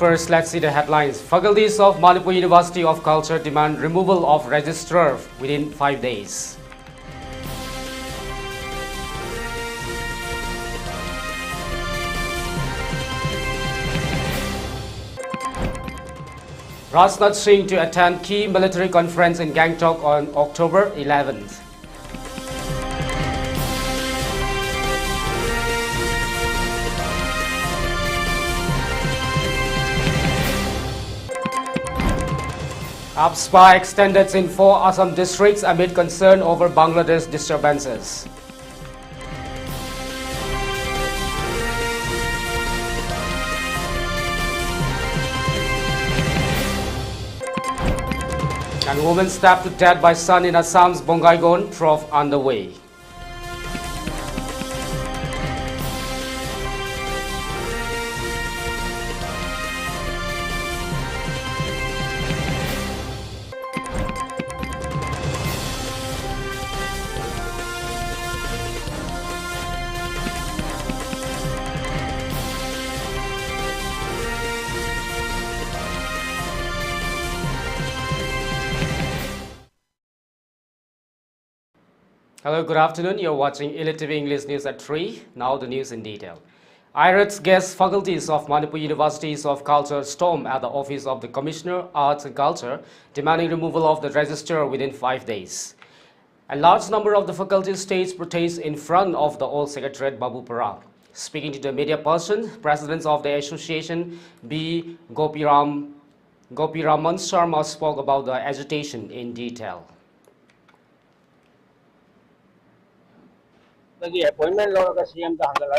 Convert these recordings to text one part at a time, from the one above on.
first, let's see the headlines. Faculties of Manipur University of Culture demand removal of registrar within 5 days. Rajnath Singh to attend key military conference in Gangtok on October 11th. AFSPA extended in 4 Assam districts amid concern over Bangladesh disturbances. And woman stabbed to death by son in Assam's Bongaigaon trough underway. Hello, good afternoon. You're watching ELITETV English News at 3. Now the news in detail. IRET's guest faculties of Manipur Universities of Culture stormed at the office of the Commissioner, Arts and Culture, demanding removal of the registrar within 5 days. A large number of the faculty staged protests in front of the old Secretariat Babupara. Speaking to the media person, president of the association, B. Gopiraman Sharma spoke about the agitation in detail. Appointment law ka CM da hangala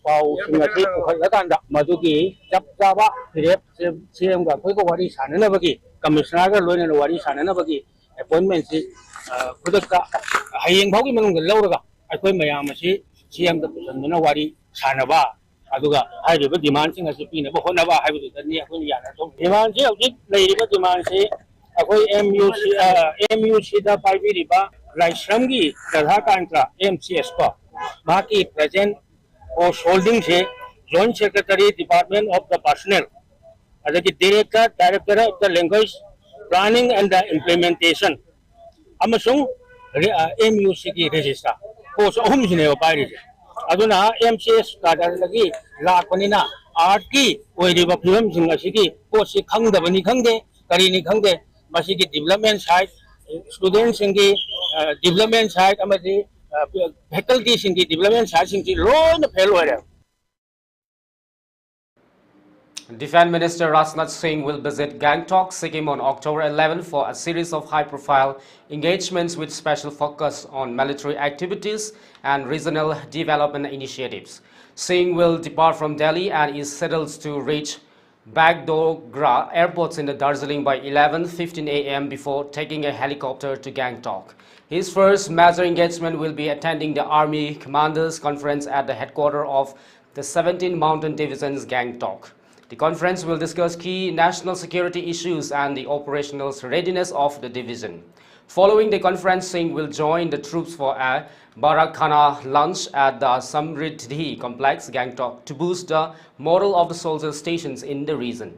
pau singati khalakan da madugi jab jaba rep CM ga koi ko wari sanana bagi commissioner ga loina wari sanana bagi appointment si kudak ka hayeng baugi manung ga lawraga akoi mayam si CM da sanana wari sanaba aduga haiba demand sing asi pina ba hona ba haibu da ni akoi yana so demand si hojik leiriba demand si akoi MUC da paibi riba Raishramgi Pradha Kantra MCS ko Maki present or holding se Joint Secretary Department of the Personnel as the Director of the Language Planning and the Implementation Amasung MUC ki register post ohum jine opari aduna MCS ka lagi lakpanina art ki oiriba film singa sigi post si khangdabani khangde karini khangde masigi development side students ingi development side amadi faculties ingi development side ingi loan fail hoya. Defense Minister Rajnath Singh will visit Gangtok, Sikkim on October 11 for a series of high-profile engagements with special focus on military activities and regional development initiatives. Singh will depart from Delhi and is scheduled to reach Bagdogra airports in the Darjeeling by 11:15 a.m. before taking a helicopter to Gangtok. His first major engagement will be attending the Army Commanders Conference at the headquarters of the 17 Mountain Division's Gangtok. The conference will discuss key national security issues and the operational readiness of the division. Following the conference, Singh will join the troops for a Barakhana lunch at the Samriddhi complex, Gangtok, to boost the morale of the soldier stations in the region.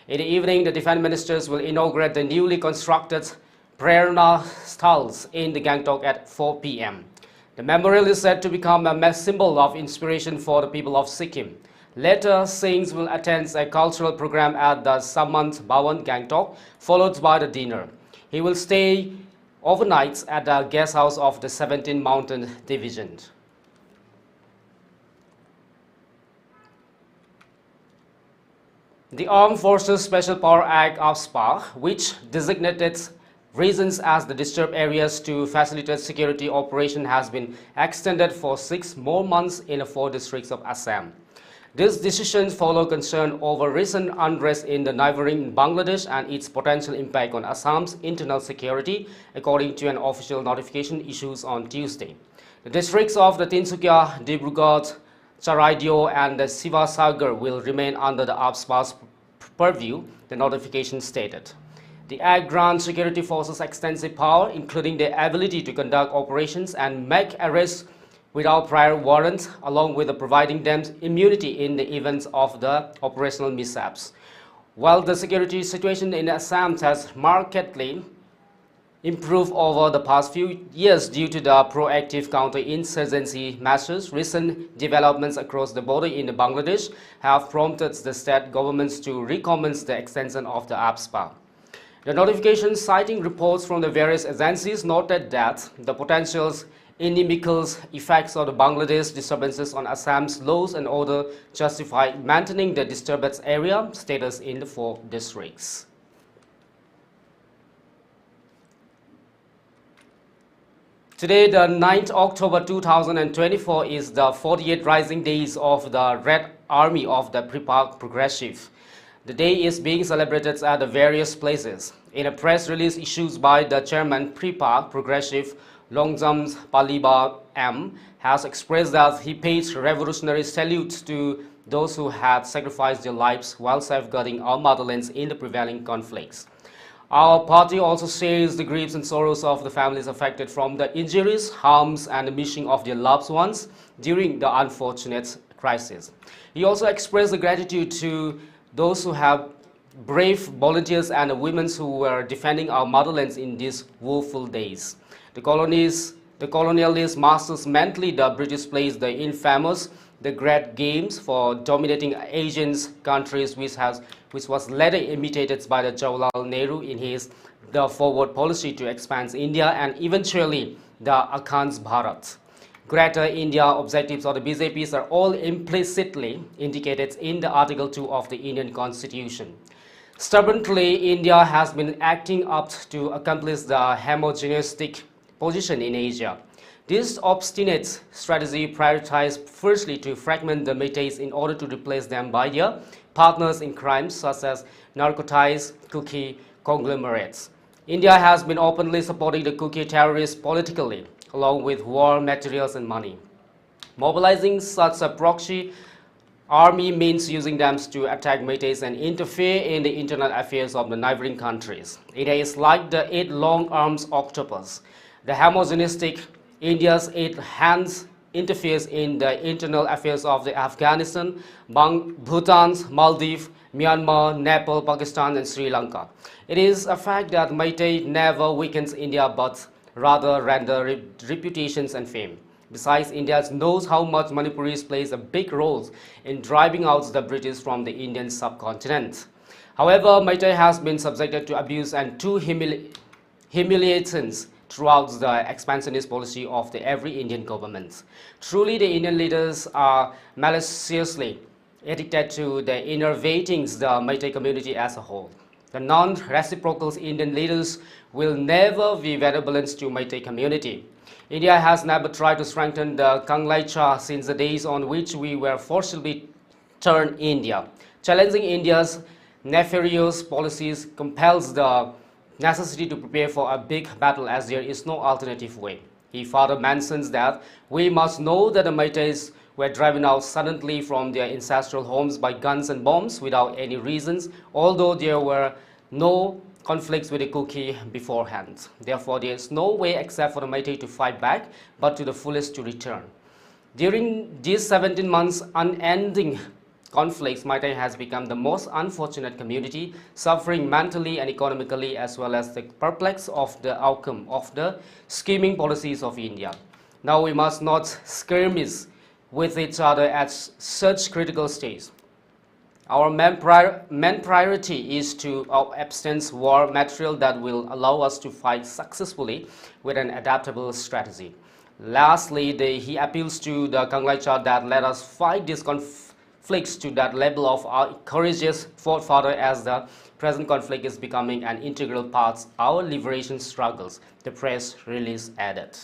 In the evening, the defense ministers will inaugurate the newly constructed Prerna Sthals in the Gangtok at 4 p.m. The memorial is said to become a symbol of inspiration for the people of Sikkim. Later, Singh will attend a cultural program at the Samant Bhawan, Gangtok, followed by the dinner. He will stay overnight at the guest house of the 17 Mountain Division. The Armed Forces Special Power Act AFSPA, which designated regions as the disturbed areas to facilitate security operation, has been extended for 6 more months in the 4 districts of Assam. These decisions follow concern over recent unrest in the neighboring Bangladesh and its potential impact on Assam's internal security, according to an official notification issued on Tuesday. The districts of the Tinsukia, Dibrugarh, Charaidio and the Sivasagar will remain under the AFSPA's purview, the notification stated. The Act grants security forces extensive power, including the ability to conduct operations and make arrests without prior warrant, along with providing them immunity in the events of the operational mishaps. While the security situation in Assam has markedly improved over the past few years due to the proactive counter-insurgency measures, recent developments across the border in Bangladesh have prompted the state governments to recommence the extension of the AFSPA. The notification citing reports from the various agencies noted that the potential inimical effects of the Bangladesh disturbances on Assam's laws and order justify maintaining the disturbance area status in the 4 districts. Today, the 9th October 2024 is the 48th Rising Days of the Red Army of the Pripak Progressive. The day is being celebrated at the various places. In a press release issued by the chairman Pripak Progressive, Longjam Paliba M, has expressed that he pays revolutionary salutes to those who had sacrificed their lives while safeguarding our motherlands in the prevailing conflicts. Our party also shares the griefs and sorrows of the families affected from the injuries, harms, and the missing of their loved ones during the unfortunate crisis. He also expressed the gratitude to those who have brave volunteers and the women who were defending our motherlands in these woeful days. The colonialist masters mentally the British placed the infamous the Great Games for dominating Asian countries, which was later imitated by the Jawaharlal Nehru in his the forward policy to expand India and eventually the Akhand Bharat. Greater India objectives of the BJPs are all implicitly indicated in the Article 2 of the Indian Constitution. Stubbornly, India has been acting up to accomplish the homogeneistic position in Asia. This obstinate strategy prioritized firstly to fragment the Meiteis in order to replace them by their partners in crimes such as narcotics, cookie conglomerates. India has been openly supporting the cookie terrorists politically, along with war materials and money. Mobilizing such a proxy army means using them to attack Meiteis and interfere in the internal affairs of the neighboring countries. It is like the 8 long-armed octopus. The homogeneistic India's 8 hands interferes in the internal affairs of the Afghanistan, Bhutan, Maldives, Myanmar, Nepal, Pakistan, and Sri Lanka. It is a fact that Meitei never weakens India but rather render reputations and fame. Besides, India knows how much Manipuris plays a big role in driving out the British from the Indian subcontinent. However, Meitei has been subjected to abuse and to humiliations throughout the expansionist policy of every Indian government. Truly, the Indian leaders are maliciously addicted to the innervating the Meitei community as a whole. The non-reciprocal Indian leaders will never be benevolent to Meitei community. India has never tried to strengthen the Kanglaicha since the days on which we were forcibly turned India. Challenging India's nefarious policies compels the necessity to prepare for a big battle as there is no alternative way. He further mentions that we must know that the Meiteis were driven out suddenly from their ancestral homes by guns and bombs without any reasons, although there were no conflicts with the Kuki beforehand. Therefore, there is no way except for the Meitei to fight back, but to the fullest to return. During these 17 months unending conflicts, Meitei has become the most unfortunate community, suffering mentally and economically, as well as the perplex of the outcome of the scheming policies of India. Now we must not skirmish with each other at such critical stage. Our main priority is to abstain war material that will allow us to fight successfully with an adaptable strategy. Lastly, he appeals to the Kanglaicha that let us fight these conflicts to that level of our courageous forefather as the present conflict is becoming an integral part of our liberation struggles, the press release added.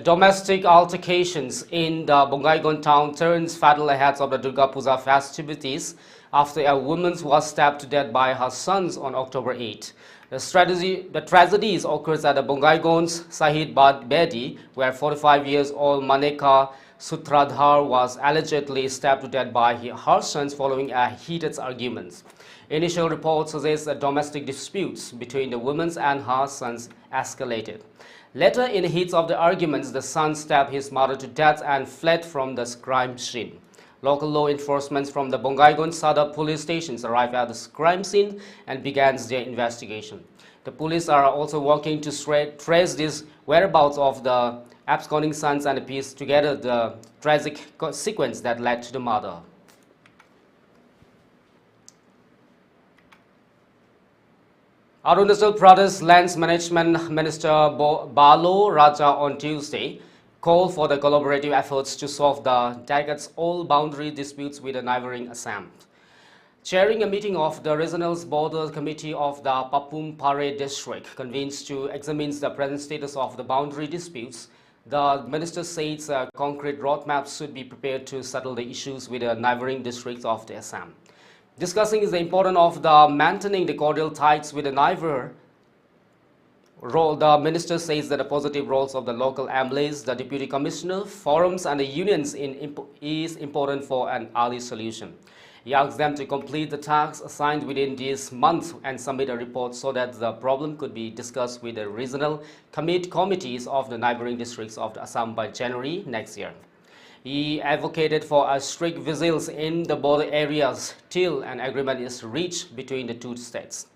Domestic altercations in the Bongaigaon town turns fatal ahead of the Durga Puja festivities after a woman was stabbed to death by her sons on October 8. The tragedy occurs at the Bongaigaon's Sahid Bad Bedi, where 45-year-old Maneka Sutradhar was allegedly stabbed to death by her sons following a heated argument. Initial reports suggest that domestic disputes between the woman and her sons escalated. Later, in the heat of the arguments, the son stabbed his mother to death and fled from the crime scene. Local law enforcement from the Bongaigaon Sada police stations arrived at the crime scene and began their investigation. The police are also working to trace these whereabouts of the absconding sons and piece together the tragic sequence that led to the murder. Arunachal Pradesh Lands Management Minister Balo Raja on Tuesday called for the collaborative efforts to solve the decades-old boundary disputes with the neighboring Assam. Chairing a meeting of the Regional Border Committee of the Papum Pare district convened to examine the present status of the boundary disputes, the minister says a concrete roadmap should be prepared to settle the issues with the neighboring districts of the Assam. Discussing the importance of maintaining the cordial ties with the neighbor, the minister says that the positive roles of the local MLAs, the deputy commissioner, forums and the unions is important for an early solution. He asked them to complete the tasks assigned within this month and submit a report so that the problem could be discussed with the regional committees of the neighboring districts of Assam by January next year. He advocated for a strict vigilance in the border areas till an agreement is reached between the two states.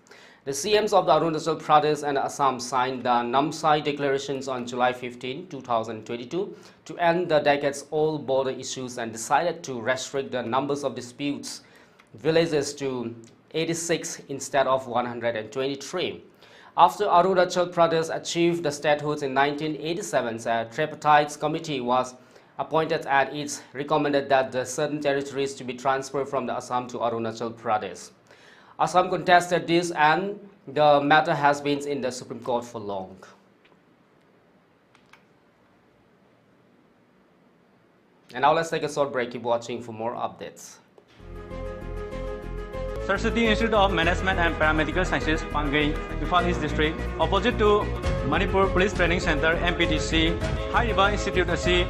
The CMs of the Arunachal Pradesh and Assam signed the Namsai declarations on July 15, 2022 to end the decades-old border issues and decided to restrict the numbers of disputes villages to 86 instead of 123. After Arunachal Pradesh achieved the statehood in 1987, a tripartite committee was appointed and it recommended that the certain territories to be transferred from the Assam to Arunachal Pradesh. Assam contested this and the matter has been in the Supreme Court for long. And now let's take a short break. Keep watching for more updates. Saraswati Institute of Management and Paramedical Sciences, Panmei, Imphal East District, opposite to Manipur Police Training Center, MPTC, High River Institute AC.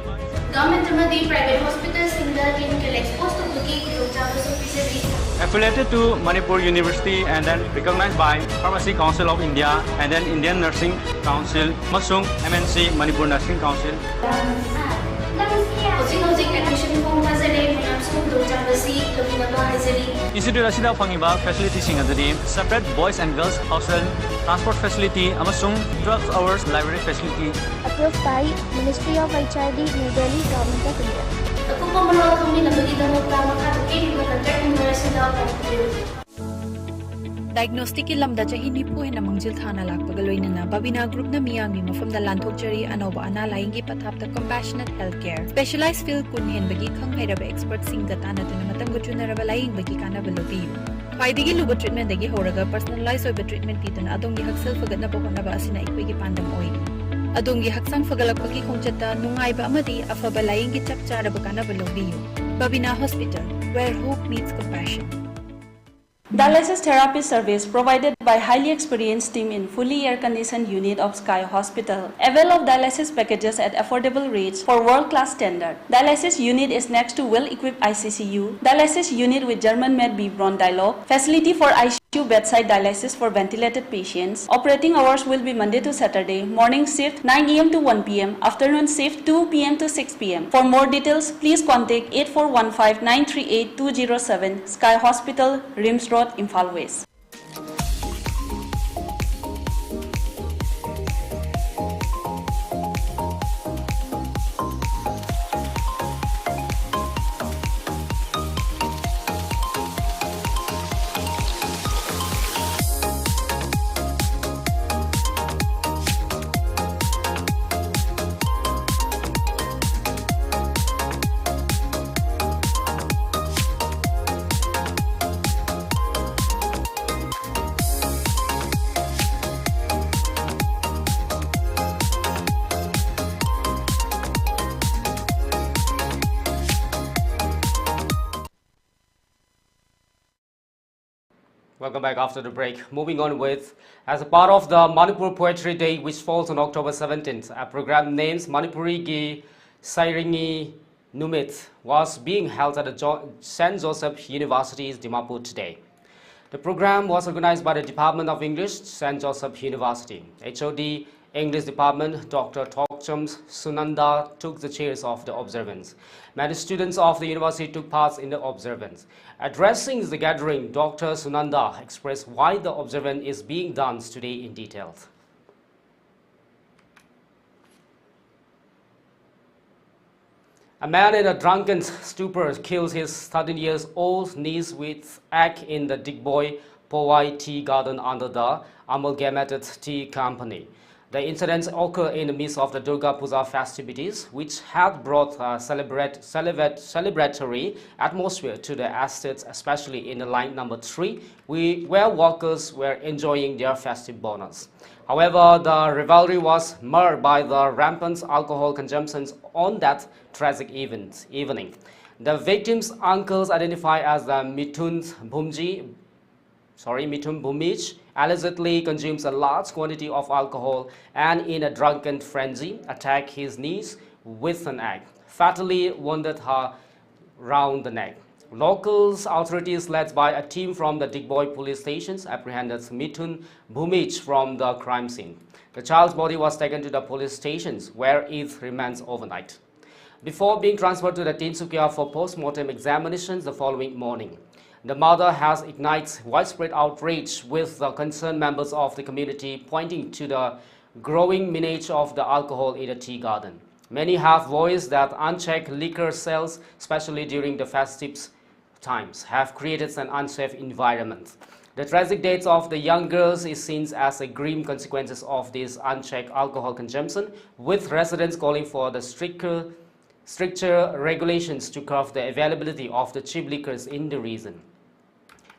Government private hospitals in the clinical exposed to cooking Affiliated to Manipur University and then recognized by Pharmacy Council of India and then Indian Nursing Council, Masung MNC Manipur Nursing Council. Admission form Institute asida fangiba facility sing adadi separate boys and girls hostel, transport facility, amasung 12 hours library facility. Approved by Ministry of HRD, New Delhi, Government of India. Diagnostic lamda chahi nipu hena mangjil thana lakpaga loinana Babina group na miyangmi mafamda lanthokchari anoba ana laingi pathapta compassionate healthcare specialized field kun henbagi khanghairaba expert sing da tanatuna matamga chunaraba laing bagi kanaba lobiyu khwaidigi luba treatment dagi horaga personalized oiba treatment pitana adongi haksal fagatna bohonaba asina ikoigi pandam oi adongi haksang fagalakpagi khongchata nungaiba amadi afaba laingi chapcharaba kanaba lobiyu Babina Hospital, where hope meets compassion. Dialysis therapy service provided by highly experienced team in fully air-conditioned unit of Sky Hospital. Avail of dialysis packages at affordable rates for world-class standard. Dialysis unit is next to well-equipped ICCU. Dialysis unit with German-made Bebron dialogue. Facility for ICU bedside dialysis for ventilated patients. Operating hours will be Monday to Saturday. Morning shift 9 AM to 1 PM. Afternoon shift 2 PM to 6 PM. For more details, please contact 8415-938-207 Sky Hospital, Rims Road, Imphal West. Welcome back after the break. Moving on with, as a part of the Manipur Poetry Day, which falls on October 17th, a program named Manipuri Gi Sairingi Numit was being held at the St. Joseph University, Dimapur today. The program was organized by the Department of English, St. Joseph University. HOD English Department, Dr. Thokcham Sunanda took the chairs of the observance. Many students of the university took part in the observance. Addressing the gathering, Dr. Sunanda expressed why the observance is being done today in detail. A man in a drunken stupor kills his 13-year-old niece with egg in the Digboy Powai tea garden under the amalgamated tea company. The incidents occur in the midst of the Durga Puja festivities, which had brought a celebratory atmosphere to the estates, especially in the line number 3, where workers were enjoying their festive bonus. However, the revelry was marred by the rampant alcohol consumption on that tragic evening. The victim's uncles, identified as the Mithun Bhumij, allegedly consumes a large quantity of alcohol and, in a drunken frenzy, attacked his niece with an egg, fatally wounded her round the neck. Local authorities, led by a team from the Digboy police stations, apprehended Mithun Bhumij from the crime scene. The child's body was taken to the police stations, where it remains overnight, before being transferred to the Tinsukia for post-mortem examinations the following morning. The mother has ignited widespread outrage with the concerned members of the community, pointing to the growing menace of the alcohol in the tea garden. Many have voiced that unchecked liquor sales, especially during the festive times, have created an unsafe environment. The tragic death of the young girls is seen as a grim consequences of this unchecked alcohol consumption, with residents calling for the stricter regulations to curb the availability of the cheap liquors in the region.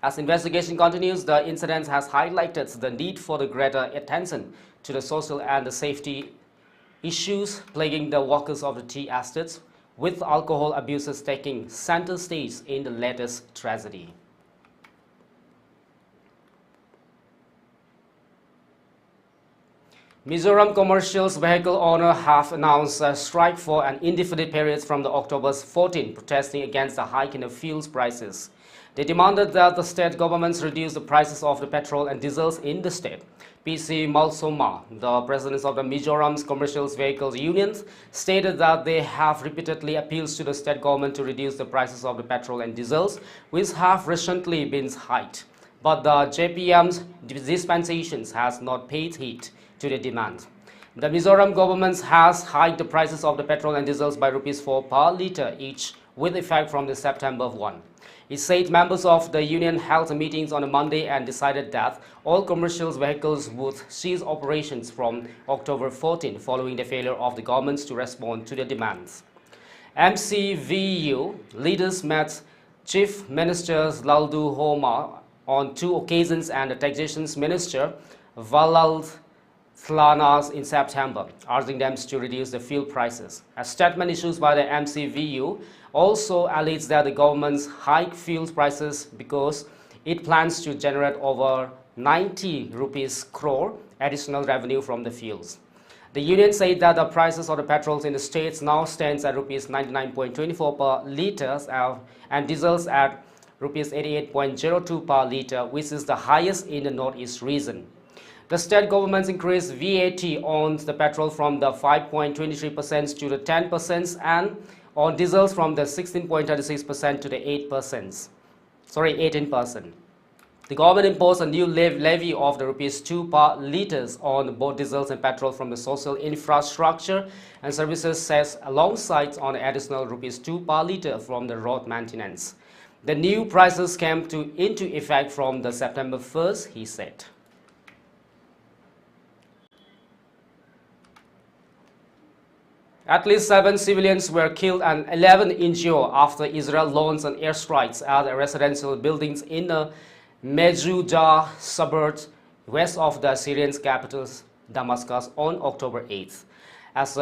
As investigation continues, the incident has highlighted the need for the greater attention to the social and the safety issues plaguing the workers of the tea estates, with alcohol abuses taking center stage in the latest tragedy. Mizoram commercial vehicle owners have announced a strike for an indefinite period from the October 14, protesting against the hike in the fuel prices. They demanded that the state governments reduce the prices of the petrol and diesels in the state. PC Malsoma, the president of the Mizoram's Commercial Vehicles Union, stated that they have repeatedly appealed to the state government to reduce the prices of the petrol and diesels, which have recently been hiked. But the JPM's dispensations has not paid heed to the demand. The Mizoram government has hiked the prices of the petrol and diesels by ₹4 per litre each, with effect from the September 1. It said members of the union held meetings on a Monday and decided that all commercial vehicles would cease operations from October 14, following the failure of the governments to respond to the demands. MCVU leaders met Chief Minister Laldu Homa on 2 occasions and the Taxation Minister Valal Thlanas in September, urging them to reduce the fuel prices. A statement issued by the MCVU also alleges that the government's hike fuel prices because it plans to generate over 90 rupees crore additional revenue from the fuels. The union said that the prices of the petrols in the states now stands at rupees 99.24 per litre and diesels at rupees 88.02 per litre, which is the highest in the northeast region. The state government increased VAT on the petrol from the 5.23% to the 10% and on diesels from the 16.36% to the 18%. The government imposed a new levy of the ₹2 per litres on both diesels and petrol from the social infrastructure and services sets, alongside on additional ₹2 per litre from the road maintenance. The new prices came into effect from the September 1st, he said. At least 7 civilians were killed and 11 injured after Israel launched an airstrikes at residential buildings in the Mejuda suburb west of the Syrian capital Damascus on October 8th. As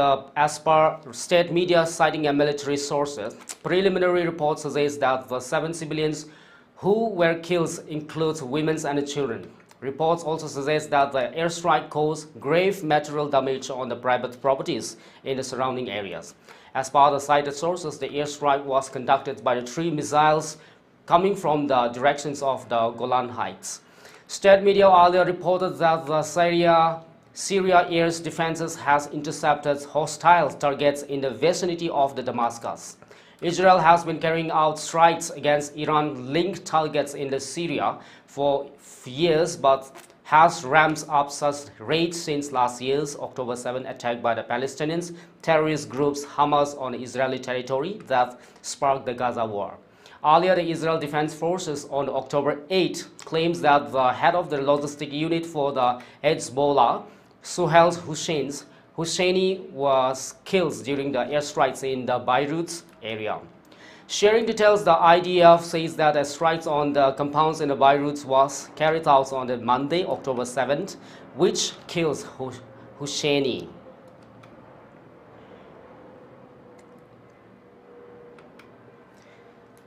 per state media citing a military sources, preliminary reports suggest that the 7 civilians who were killed include women and children. Reports also suggest that the airstrike caused grave material damage on the private properties in the surrounding areas. As per the cited sources, the airstrike was conducted by the 3 missiles coming from the directions of the Golan Heights. State media earlier reported that the Syria Syria air defenses has intercepted hostile targets in the vicinity of the Damascus. Israel has been carrying out strikes against Iran-linked targets in the Syria for years, but has ramped up such raids since last year's October 7 attack by the Palestinian terrorist groups Hamas on Israeli territory that sparked the Gaza war. Earlier, the Israel Defense Forces on October 8 claims that the head of the logistic unit for the Hezbollah, Suhail Husseini, was killed during the airstrikes in the Beirut area. Sharing details, the IDF says that a strike on the compounds in the Beirut was carried out on the Monday, October 7th, which kills Husseini.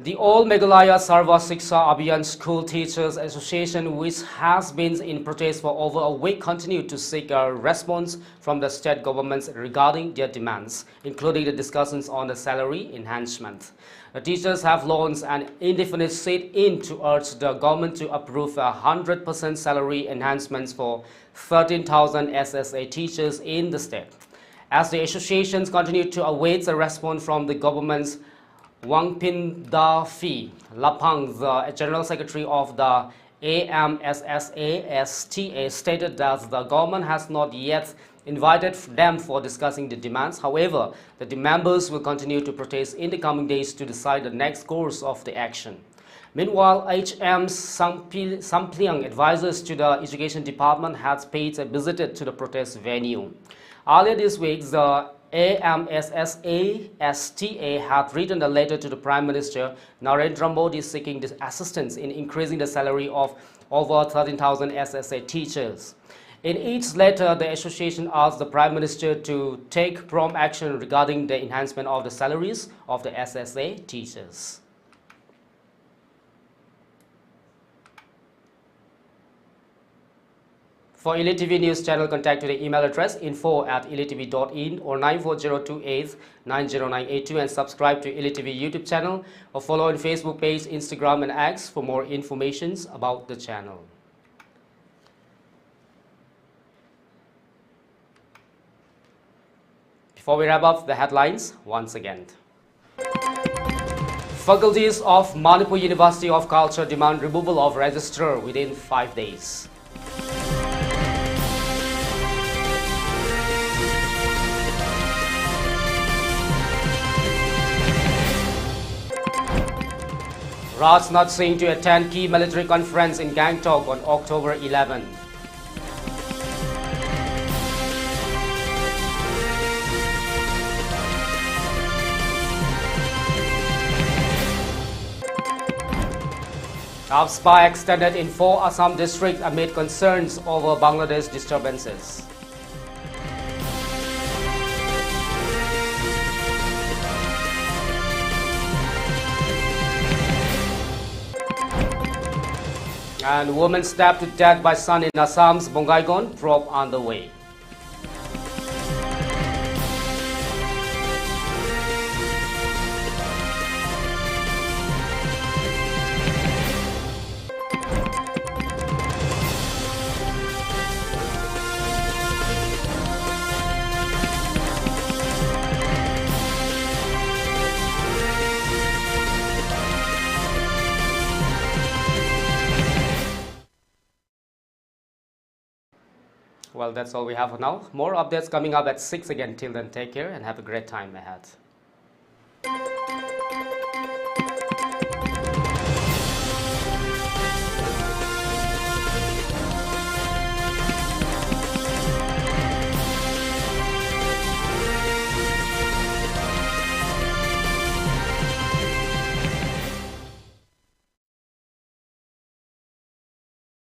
The All Meghalaya Sarva Shiksha Abhiyan School Teachers Association, which has been in protest for over a week, continued to seek a response from the state governments regarding their demands, including the discussions on the salary enhancement. The teachers have launched an indefinite sit-in to urge the government to approve 100% salary enhancements for 13,000 SSA teachers in the state. As the associations continue to await a response from the government's Wangpindafi Lapang, the General Secretary of the AMSSA-STA, stated that the government has not yet invited them for discussing the demands. However, the members will continue to protest in the coming days to decide the next course of the action. Meanwhile, HM Sampliang, advisors to the Education Department, has paid a visit to the protest venue. Earlier this week, the AMSSA-STA had written a letter to the Prime Minister Narendra Modi seeking assistance in increasing the salary of over 13,000 SSA teachers. In each letter, the association asked the Prime Minister to take prompt action regarding the enhancement of the salaries of the SSA teachers. For ELITETV News Channel, contact to the email address info@elitv.in or 94028-90982 and subscribe to ELITETV YouTube channel or follow on Facebook page, Instagram and X for more information about the channel. Before we wrap up the headlines, once again. Faculties of Manipur University of Culture demand removal of registrar within 5 days. Rajnath Singh to attend key military conference in Gangtok on October 11. AFSPA extended in 4 Assam districts amid concerns over Bangladesh disturbances. And woman stabbed to death by son in Assam's Bongaigaon, probe underway. Well, that's all we have for now. More updates coming up at 6 again. Till then, take care and have a great time ahead.